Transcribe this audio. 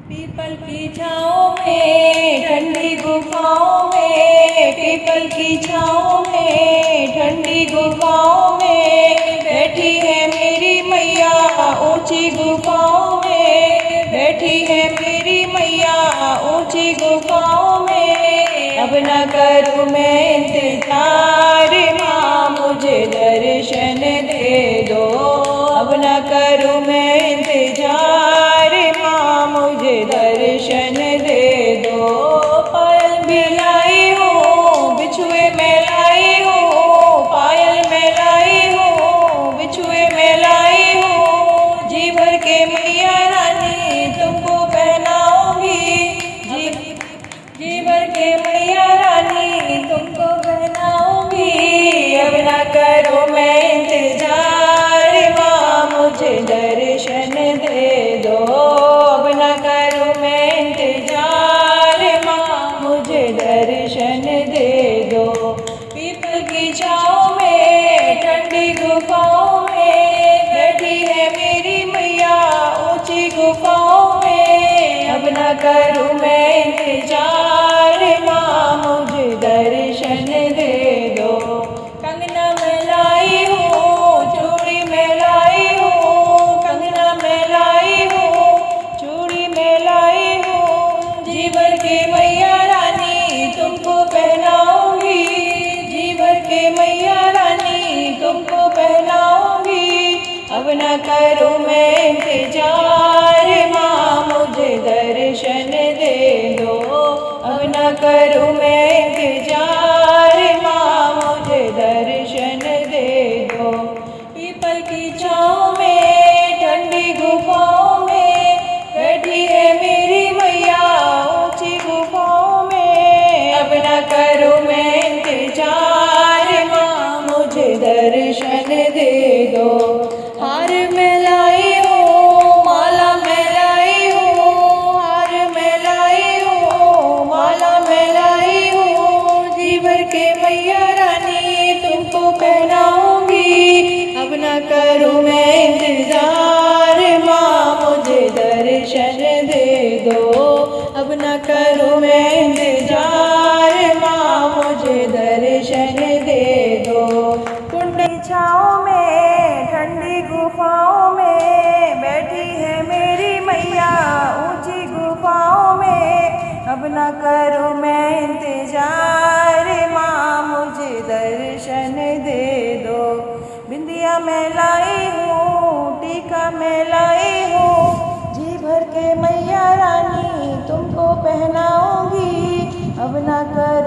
People की छाँव में ठंडी गुफाओं में, पीपल की छाँव में ठंडी गुफाओं में बैठी है मेरी मैया ऊंची गुफाओं में, बैठी है मेरी मैया ऊंची गुफाओं में। अब न करूँ मैं इंतजार माँ मुझे दर्शन दे दो, अब न करूँ मैं इंतजार माँ मुझे दर्शन दे दो। पायल में लाई हूँ बिछुए में लाई हूँ, पायल में लाई हूँ बिछुए में लाई हूँ। जी भर के मैया रानी तुमको पहनाऊंगी, जी भर के मैया रानी तुमको पहनाऊंगी। अब ना करो मैं इंतजार माँ मुझे दर्शन दे दो, अब ना करो मैं इंतजार माँ मुझे दर्शन दे दो। पीपल की छाँव में ठंडी गुफाओं में बैठी है मेरी मैया ऊंची गुफाओं में। अब ना करूँ मैं इंतजार माँ मुझे दर्शन दे दो। कंगना में लाई हूँ चूड़ी में लाई हूँ, कंगना में लाई हूँ चूड़ी में लाई हूँ। जी भर के मैया रानी तुमको पहनाऊंगी, जी भर के मैया रानी तुमको पहनाऊंगी। अब न करूँ मैं इंतजार माँ मुझे दर्शन दे दो, अब न करूँ मैं इंतजार माँ मुझे दर्शन दे दो। पीपल की छाँव में ठंडी गुफाओं में बैठी है मेरी मैया ऊंची गुफाओं में। अब न करूँ मैं इंतजार माँ मुझे दर्शन दे दो। हार में लाई हूँ माला में लाई हूँ, हार में लाई हूँ माला में लाई हूँ। जी भर के मैया रानी तुमको पहनाऊंगी। अब न करूँ मैं इंतजार माँ मुझे दर्शन दे दो, अब न करूँ मैं इंतजार माँ मुझे दर्शन दे दो। कुंड की छाँव में ठंडी गुफाओं में बैठी है मेरी मैया ऊंची गुफाओं में। अब न करूँ मैं इंतजार माँ मुझे दर्शन दे दो। बिंदिया में लाई हूँ टीका में लाई हूँ, जी भर के मैया रानी तुमको पहनाऊंगी। अब न कर